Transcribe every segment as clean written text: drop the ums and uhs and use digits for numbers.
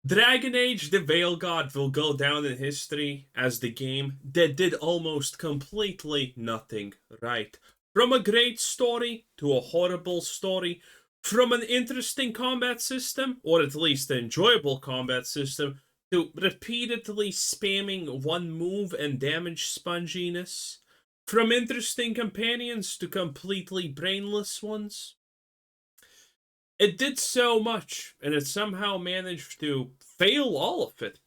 Dragon Age the Veil God will go down in history as the game that did almost completely nothing right. From a great story to a horrible story, from an interesting combat system, or at least an enjoyable combat system, to repeatedly spamming one move and damage sponginess, from interesting companions to completely brainless ones. It did so much, and it somehow managed to fail all of it.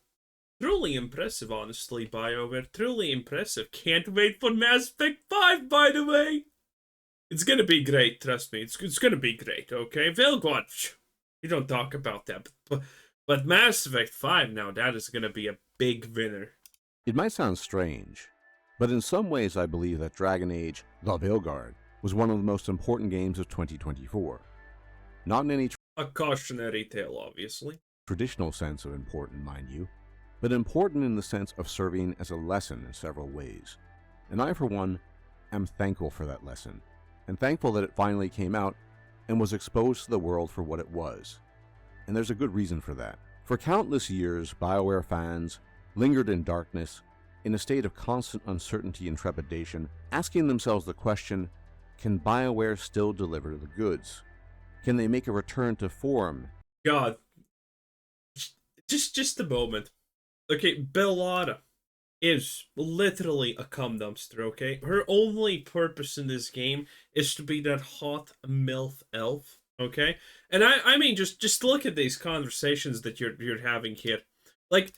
Truly impressive, honestly, BioWare. Truly impressive. Can't wait for Mass Effect 5, by the way. It's gonna be great, trust me. It's gonna be great, okay? Veilguard, we don't talk about that. But Mass Effect 5 now, that is gonna be a big winner. It might sound strange, but in some ways I believe that Dragon Age: The Veilguard was one of the most important games of 2024. Not in any a cautionary tale, obviously. Traditional sense of important, mind you, but important in the sense of serving as a lesson in several ways. And I, for one, am thankful for that lesson, and thankful that it finally came out and was exposed to the world for what it was. And there's a good reason for that. For countless years, BioWare fans lingered in darkness, in a state of constant uncertainty and trepidation, asking themselves the question, can BioWare still deliver the goods? Can they make a return to form? God. Just a moment. Okay, Bellata is literally a cum dumpster, okay? Her only purpose in this game is to be that hot MILF elf, okay? And I mean, just look at these conversations that you're having here. Like,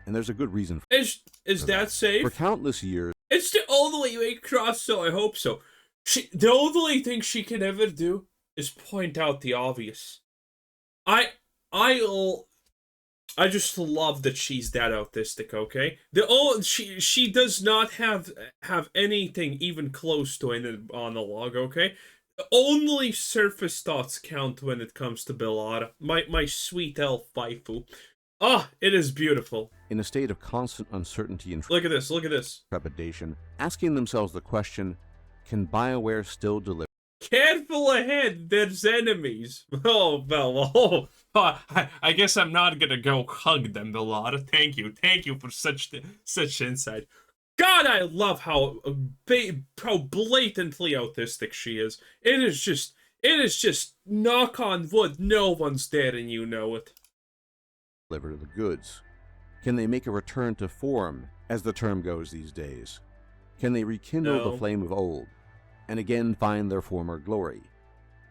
and there's a good reason for is that safe? For countless years. It's the only way across, so I hope so. The only thing she can ever do is point out the obvious. I just love that she's that autistic, okay? She does not have anything even close to an monologue, okay? Only surface thoughts count when it comes to Bellata, my sweet elf waifu. Ah, it is beautiful. In a state of constant uncertainty and look at this. Trepidation, asking themselves the question, can BioWare still deliver? Careful ahead, there's enemies. Oh, well, I guess I'm not gonna go hug them, Bellata. Thank you for such insight. God, I love how blatantly autistic she is. It is just knock on wood, no one's dead and you know it. Deliver the goods. Can they make a return to form, as the term goes these days? Can they rekindle the flame of old, and again find their former glory?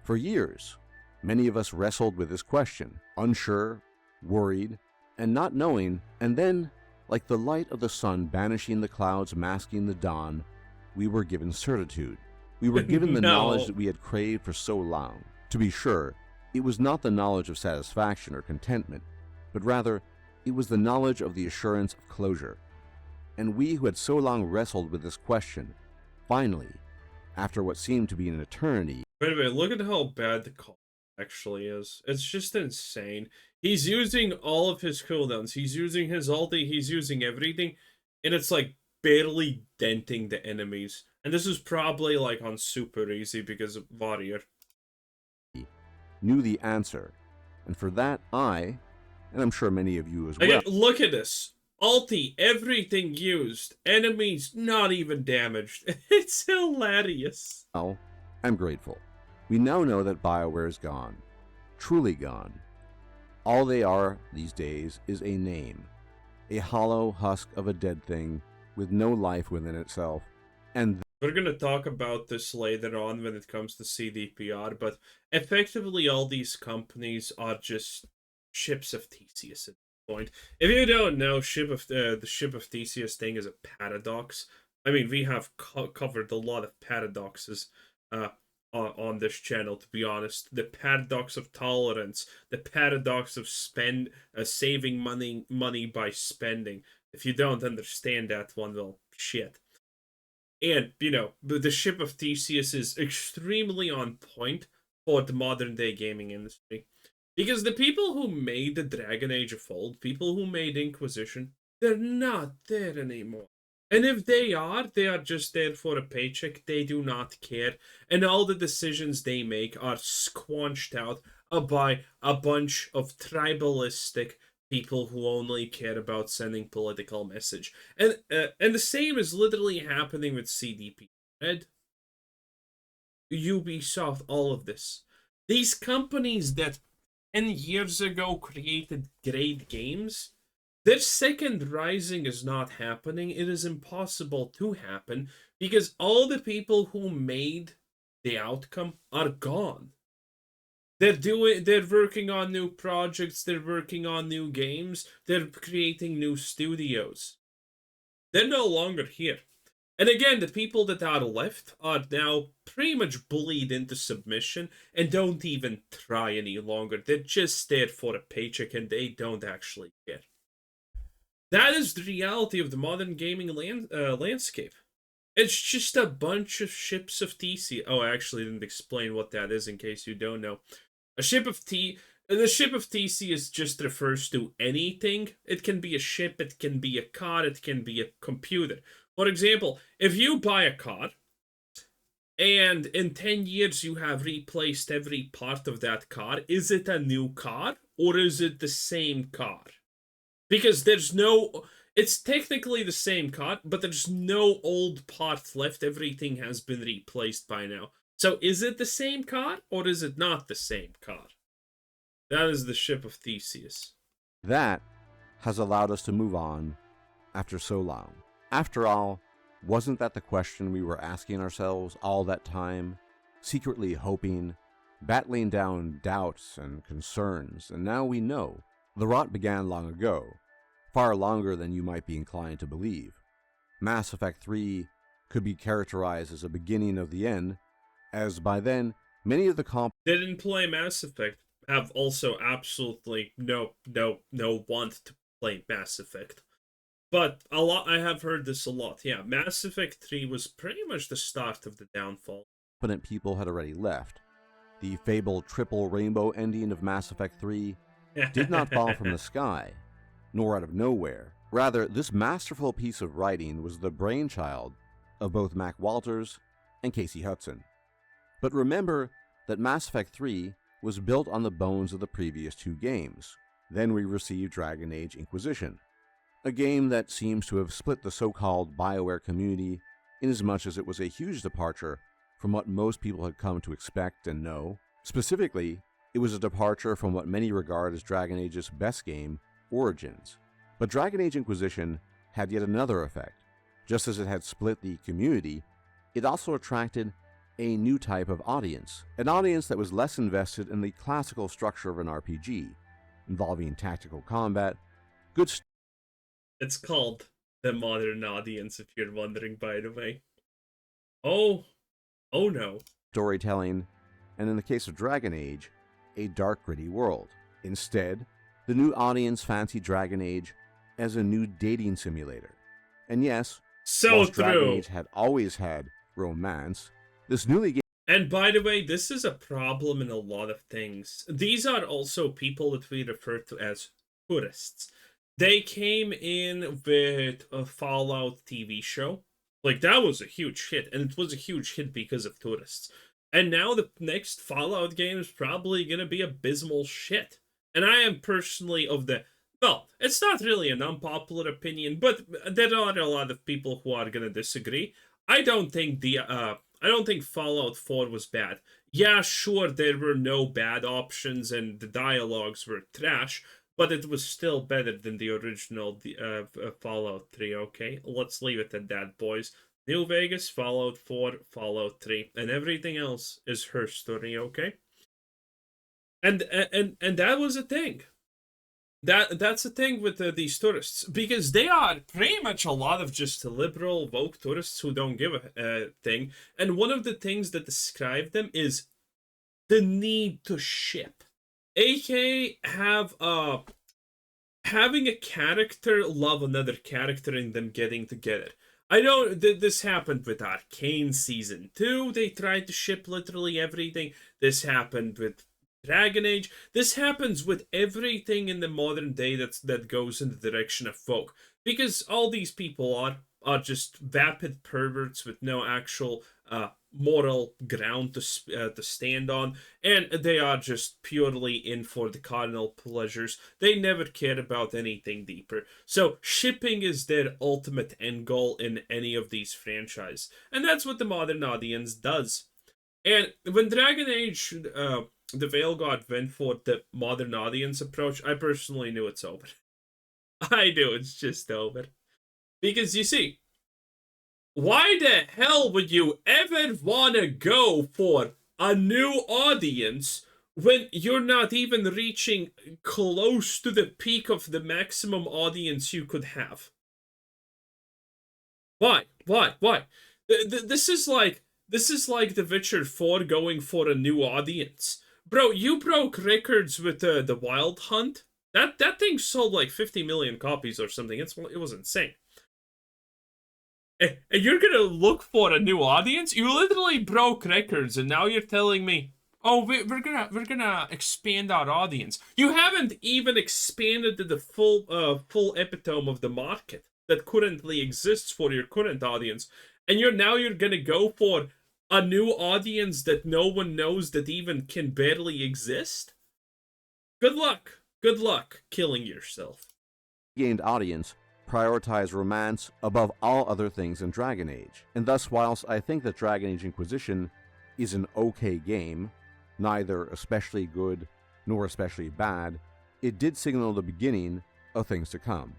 For years, many of us wrestled with this question, unsure, worried, and not knowing, and then, like the light of the sun banishing the clouds masking the dawn, we were given certitude. We were given the knowledge that we had craved for so long. To be sure, it was not the knowledge of satisfaction or contentment, but rather, it was the knowledge of the assurance of closure. And we who had so long wrestled with this question, finally, after what seemed to be an eternity... Wait a minute, look at how bad the call actually is. It's just insane. He's using all of his cooldowns. He's using his ulti. He's using everything. And it's like barely denting the enemies. And this is probably like on super easy because of Warrior. Knew the answer. And for that, I, and I'm sure many of you as well... Again, look at this. Ulti, everything used. Enemies not even damaged. It's hilarious. Well, I'm grateful. We now know that BioWare is gone. Truly gone. All they are these days is a name. A hollow husk of a dead thing with no life within itself. And we're going to talk about this later on when it comes to CDPR, but effectively all these companies are just ships of Theseus at this point. If you don't know, the ship of Theseus thing is a paradox. I mean, we have covered a lot of paradoxes on this channel, to be honest. The paradox of tolerance, the paradox of saving money by spending. If you don't understand that one, well, shit. And, you know, the ship of Theseus is extremely on point for the modern day gaming industry. Because the people who made the Dragon Age of old, people who made Inquisition, they're not there anymore. And if they are just there for a paycheck. They do not care. And all the decisions they make are squanched out by a bunch of tribalistic, people who only care about sending political message. And the same is literally happening with CDP, Red, Ubisoft, all of this. These companies that 10 years ago created great games, their second rising is not happening. It is impossible to happen because all the people who made the outcome are gone. They're working on new projects, they're working on new games, they're creating new studios. They're no longer here. And again, the people that are left are now pretty much bullied into submission and don't even try any longer. They're just there for a paycheck and they don't actually care. That is the reality of the modern gaming landscape. It's just a bunch of ships of TC. Oh, I actually didn't explain what that is in case you don't know. A ship of T. The ship of TC is just refers to anything. It can be a ship, it can be a car, it can be a computer. For example, if you buy a car and in 10 years you have replaced every part of that car, is it a new car or is it the same car? Because it's technically the same car, but there's no old parts left. Everything has been replaced by now. So is it the same car or is it not the same car? That is the ship of Theseus. That has allowed us to move on after so long. After all, wasn't that the question we were asking ourselves all that time, secretly hoping, battling down doubts and concerns, and now we know. The rot began long ago, far longer than you might be inclined to believe. Mass Effect 3 could be characterized as a beginning of the end, as by then, many of the didn't play Mass Effect have also absolutely no want to play Mass Effect. But I have heard this a lot. Yeah, Mass Effect 3 was pretty much the start of the downfall. Competent people had already left. The fabled triple rainbow ending of Mass Effect 3 did not fall from the sky, nor out of nowhere. Rather, this masterful piece of writing was the brainchild of both Mac Walters and Casey Hudson. But remember that Mass Effect 3 was built on the bones of the previous two games. Then we received Dragon Age Inquisition, a game that seems to have split the so-called BioWare community inasmuch as it was a huge departure from what most people had come to expect and know. Specifically, it was a departure from what many regard as Dragon Age's best game, Origins. But Dragon Age Inquisition had yet another effect. Just as it had split the community, it also attracted a new type of audience, an audience that was less invested in the classical structure of an RPG, involving tactical combat, It's called the modern audience, if you're wondering, by the way. Oh no. Storytelling, and in the case of Dragon Age, a dark, gritty world. Instead, the new audience fancied Dragon Age as a new dating simulator. And yes, whilst Dragon Age had always had romance, this newly And by the way, this is a problem in a lot of things. These are also people that we refer to as tourists. They came in with a Fallout TV show. Like, that was a huge hit, and it was a huge hit because of tourists. And now the next Fallout game is probably going to be abysmal shit. And I am personally of the... Well, it's not really an unpopular opinion, but there are a lot of people who are going to disagree. I don't think Fallout 4 was bad. Yeah, sure, there were no bad options and the dialogues were trash, but it was still better than the original Fallout 3, okay? Let's leave it at that, boys. New Vegas, Fallout 4, Fallout 3, and everything else is her story, okay? And that was a thing. That's the thing with these tourists, because they are pretty much a lot of just liberal woke tourists who don't give a thing. And one of the things that describe them is the need to ship, aka having a character love another character and them getting together. I know this happened with Arcane Season 2. They tried to ship literally everything. This happened with Dragon Age. This happens with everything in the modern day that goes in the direction of folk, because all these people are just vapid perverts with no actual moral ground to stand on, and they are just purely in for the carnal pleasures. They never care about anything deeper. So shipping is their ultimate end goal in any of these franchises, and that's what the modern audience does. And when Dragon Age, the Veil God went for the modern audience approach, I personally knew it's over. I knew it's just over. Because you see, why the hell would you ever want to go for a new audience when you're not even reaching close to the peak of the maximum audience you could have? Why? Why? This is like The Witcher 4 going for a new audience. Bro, you broke records with the Wild Hunt. That thing sold like 50 million copies or something. It was insane. And you're gonna look for a new audience? You literally broke records, and now you're telling me, "Oh, we're gonna expand our audience." You haven't even expanded to the full epitome of the market that currently exists for your current audience, and you're gonna go for a new audience that no one knows that even can barely exist. Good luck killing yourself. Gained audience prioritize romance above all other things in Dragon Age, and thus whilst I think that Dragon Age Inquisition is an okay game, neither especially good nor especially bad, it did signal the beginning of things to come.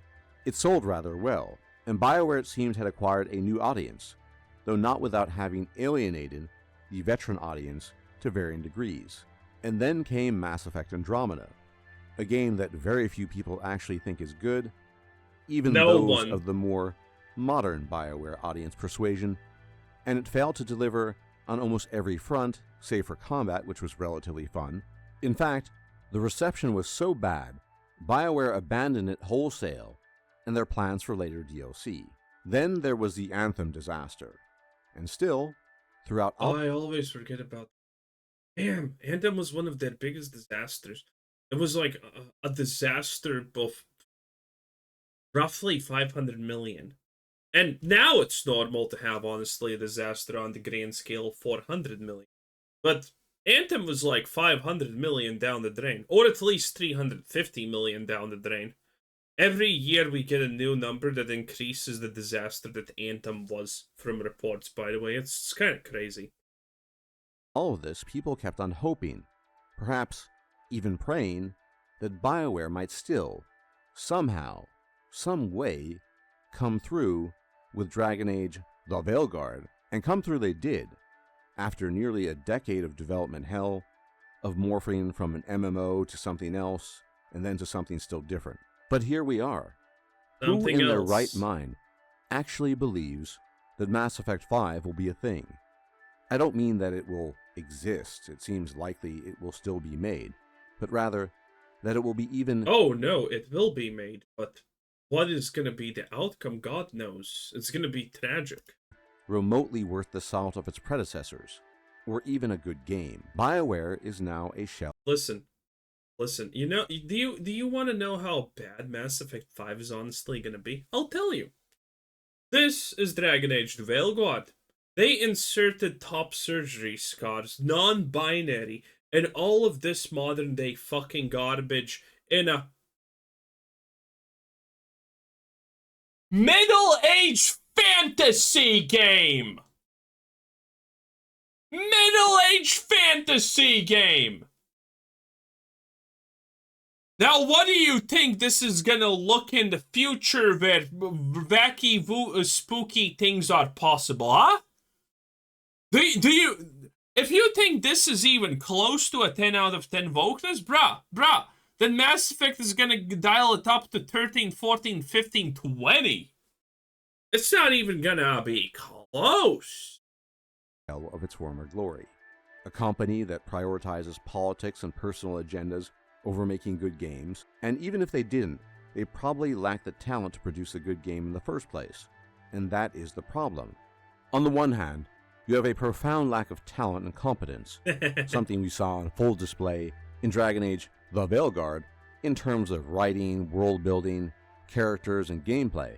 It sold rather well, and BioWare it seemed had acquired a new audience, though not without having alienated the veteran audience to varying degrees. And then came Mass Effect Andromeda, a game that very few people actually think is good, even those of the more modern BioWare audience persuasion, and it failed to deliver on almost every front, save for combat, which was relatively fun. In fact, the reception was so bad, BioWare abandoned it wholesale and their plans for later DLC. Then there was the Anthem disaster, and still, throughout all... I always forget about... Damn, Anthem was one of their biggest disasters. It was like a disaster of roughly 500 million. And now it's normal to have, honestly, a disaster on the grand scale of 400 million. But Anthem was like 500 million down the drain, or at least 350 million down the drain. Every year we get a new number that increases the disaster that Anthem was, from reports, by the way. It's kind of crazy. All of this, people kept on hoping, perhaps even praying, that BioWare might still, somehow, some way, come through with Dragon Age The Veilguard, and come through they did, after nearly a decade of development hell, of morphing from an MMO to something else, and then to something still different. But here we are. Who in their right mind actually believes that Mass Effect 5 will be a thing? I don't mean that it will exist, it seems likely it will still be made, but rather that it will be even... Oh no, it will be made, but what is going to be the outcome, God knows. It's going to be tragic. Remotely worth the salt of its predecessors, or even a good game. BioWare is now a shell. Listen, you know, do you want to know how bad Mass Effect 5 is honestly going to be? I'll tell you. This is Dragon Age the Veilguard. They inserted top surgery scars, non-binary, and all of this modern day fucking garbage in a middle-aged fantasy game! Middle-aged fantasy game! Now, what do you think this is gonna look in the future where wacky, spooky things are possible, huh? Do you... If you think this is even close to a 10 out of 10 wokeness, bruh, then Mass Effect is gonna dial it up to 13, 14, 15, 20. It's not even gonna be close. Of its former glory. A company that prioritizes politics and personal agendas over making good games, and even if they didn't, they probably lack the talent to produce a good game in the first place. And that is the problem. On the one hand, you have a profound lack of talent and competence, something we saw on full display in Dragon Age The Veilguard in terms of writing, world building, characters, and gameplay.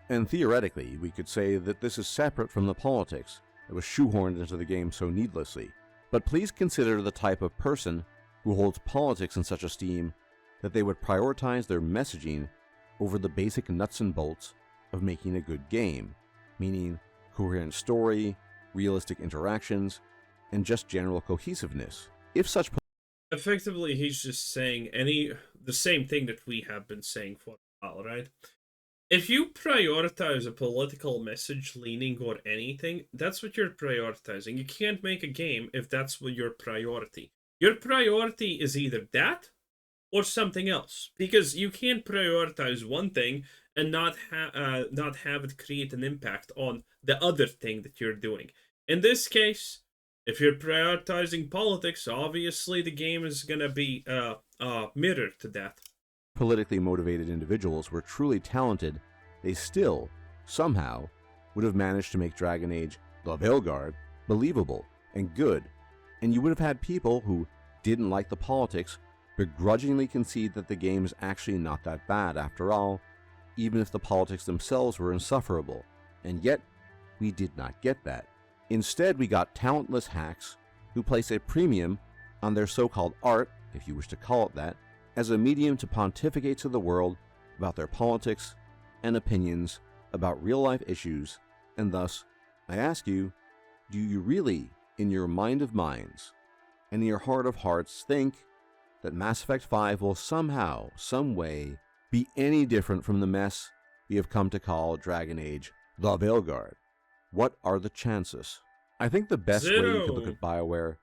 And theoretically, we could say that this is separate from the politics that was shoehorned into the game so needlessly. But please consider the type of person who holds politics in such esteem that they would prioritize their messaging over the basic nuts and bolts of making a good game, meaning coherent story, realistic interactions, and just general cohesiveness. If such Effectively, he's just saying the same thing that we have been saying for a while, right? If you prioritize a political message leaning or anything, that's what you're prioritizing. You can't make a game if that's what your priority. Your priority is either that or something else, because you can't prioritize one thing and not have it create an impact on the other thing that you're doing. In this case, if you're prioritizing politics, obviously the game is gonna be mirror to that. politically motivated individuals were truly talented, they still, somehow, would have managed to make Dragon Age The Veilguard believable and good, and you would have had people who didn't like the politics begrudgingly concede that the game is actually not that bad after all, even if the politics themselves were insufferable. And yet, we did not get that. Instead, we got talentless hacks who place a premium on their so-called art, if you wish to call it that, as a medium to pontificate to the world about their politics and opinions about real-life issues, and thus, I ask you, do you really, in your mind of minds, and in your heart of hearts, think that Mass Effect 5 will somehow, some way, be any different from the mess we have come to call Dragon Age The Veilguard? What are the chances? I think the best way you could look at BioWare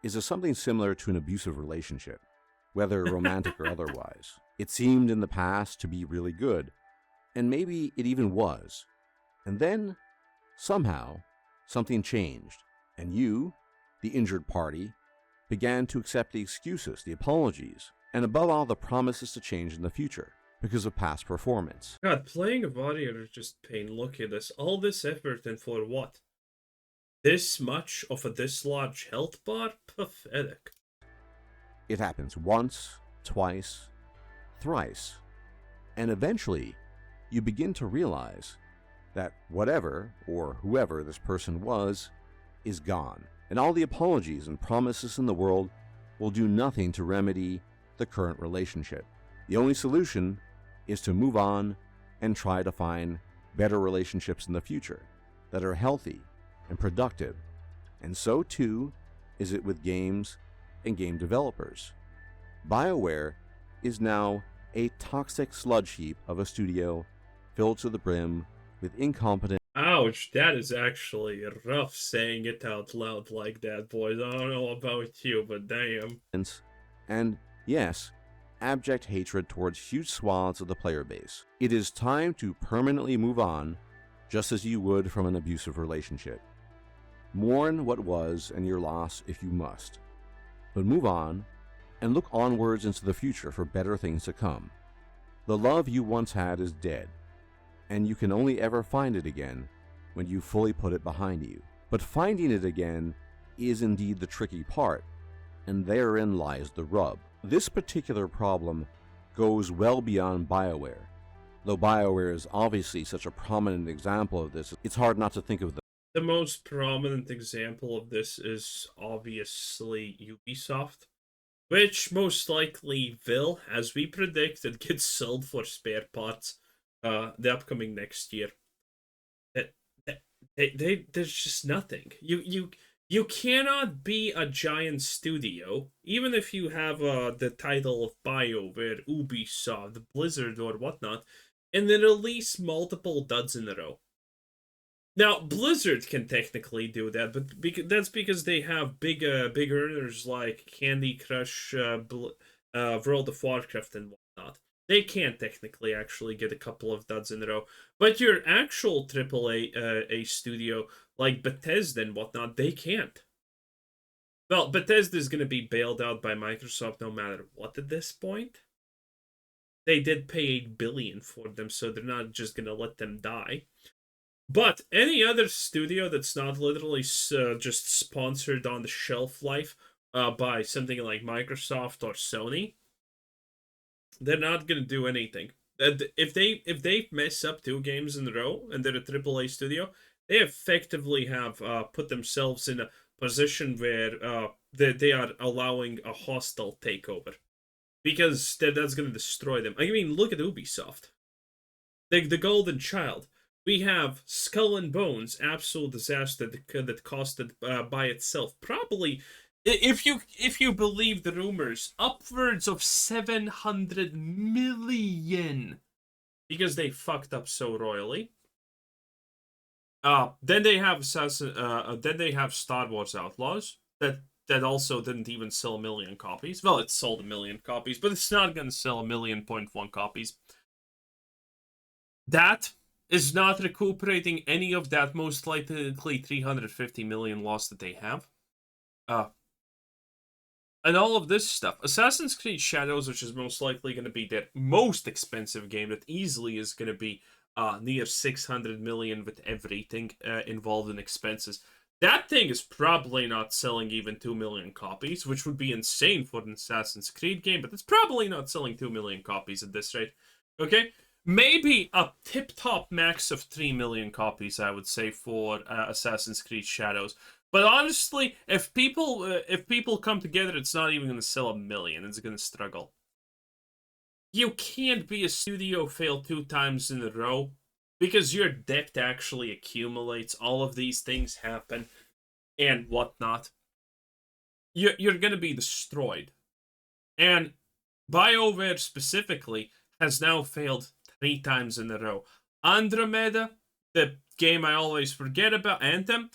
is as something similar to an abusive relationship, whether romantic or otherwise. It seemed in the past to be really good, and maybe it even was. And then, somehow, something changed, and you, the injured party, began to accept the excuses, the apologies, and above all, the promises to change in the future because of past performance. God, playing a warrior is just pain. Look at this. All this effort and for what? This much of a dislodged health bar? Pathetic. It happens once, twice, thrice, and eventually you begin to realize that whatever or whoever this person was is gone, and all the apologies and promises in the world will do nothing to remedy the current relationship. The only solution is to move on and try to find better relationships in the future that are healthy and productive. And so too is it with games and game developers. BioWare is now a toxic sludge heap of a studio filled to the brim with incompetent. Ouch, that is actually rough saying it out loud like that, boys. I don't know about you, but damn. And yes, abject hatred towards huge swaths of the player base. It is time to permanently move on, just as you would from an abusive relationship. Mourn what was and your loss if you must, but move on and look onwards into the future for better things to come. The love you once had is dead, and you can only ever find it again when you fully put it behind you. But finding it again is indeed the tricky part, and therein lies the rub. This particular problem goes well beyond BioWare. Though BioWare is obviously such a prominent example of this, it's hard not to think of the most prominent example of this is obviously Ubisoft, which most likely will, as we predicted, get sold for spare parts the upcoming next year. There's just nothing. You cannot be a giant studio, even if you have the title of BioWare, Ubisoft, Blizzard, or whatnot, and then release multiple duds in a row. Now, Blizzard can technically do that, but that's because they have big earners like Candy Crush, World of Warcraft, and whatnot. They can't technically actually get a couple of duds in a row. But your actual AAA a studio like Bethesda and whatnot, they can't. Well, Bethesda's going to be bailed out by Microsoft no matter what at this point. They did pay $8 billion for them, so they're not just going to let them die. But any other studio that's not literally just sponsored on the shelf life by something like Microsoft or Sony, they're not gonna do anything. If they mess up 2 games in a row and they're a AAA studio, they effectively have put themselves in a position where they are allowing a hostile takeover. Because that's going to destroy them. I mean, look at Ubisoft. The Golden Child. We have Skull and Bones, absolute disaster that costed by itself probably, if you believe the rumors, upwards of 700 million because they fucked up so royally. Then they have then they have Star Wars Outlaws that also didn't even sell a million copies. Well, it sold a million copies, but it's not going to sell 1.1 copies. That is not recuperating any of that most likely 350 million loss that they have. And all of this stuff. Assassin's Creed Shadows, which is most likely going to be their most expensive game, that easily is going to be near 600 million with everything involved in expenses. That thing is probably not selling even 2 million copies, which would be insane for an Assassin's Creed game, but it's probably not selling 2 million copies at this rate. Okay? Maybe a tip-top max of 3 million copies, I would say, for Assassin's Creed Shadows. But honestly, if people come together, it's not even going to sell 1 million. It's going to struggle. You can't be a studio fail 2 times in a row because your debt actually accumulates. All of these things happen and whatnot. You're going to be destroyed. And BioWare specifically has now failed 3 times in a row. Andromeda, the game I always forget about, Anthem,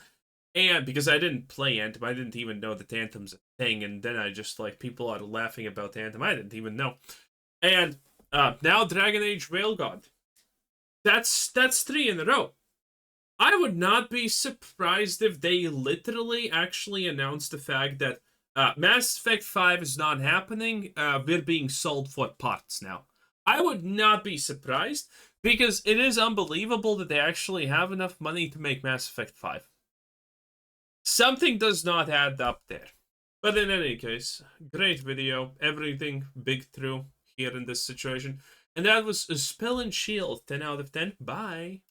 and because I didn't play Anthem, I didn't even know that Anthem's a thing, and then I just, like, people are laughing about Anthem, I didn't even know. And now Dragon Age Railgun. That's 3 in a row. I would not be surprised if they literally actually announced the fact that Mass Effect 5 is not happening, we're being sold for parts now. I would not be surprised, because it is unbelievable that they actually have enough money to make Mass Effect 5. Something does not add up there. But in any case, great video. Everything big through here in this situation. And that was a Spell and Shield, 10 out of 10. Bye.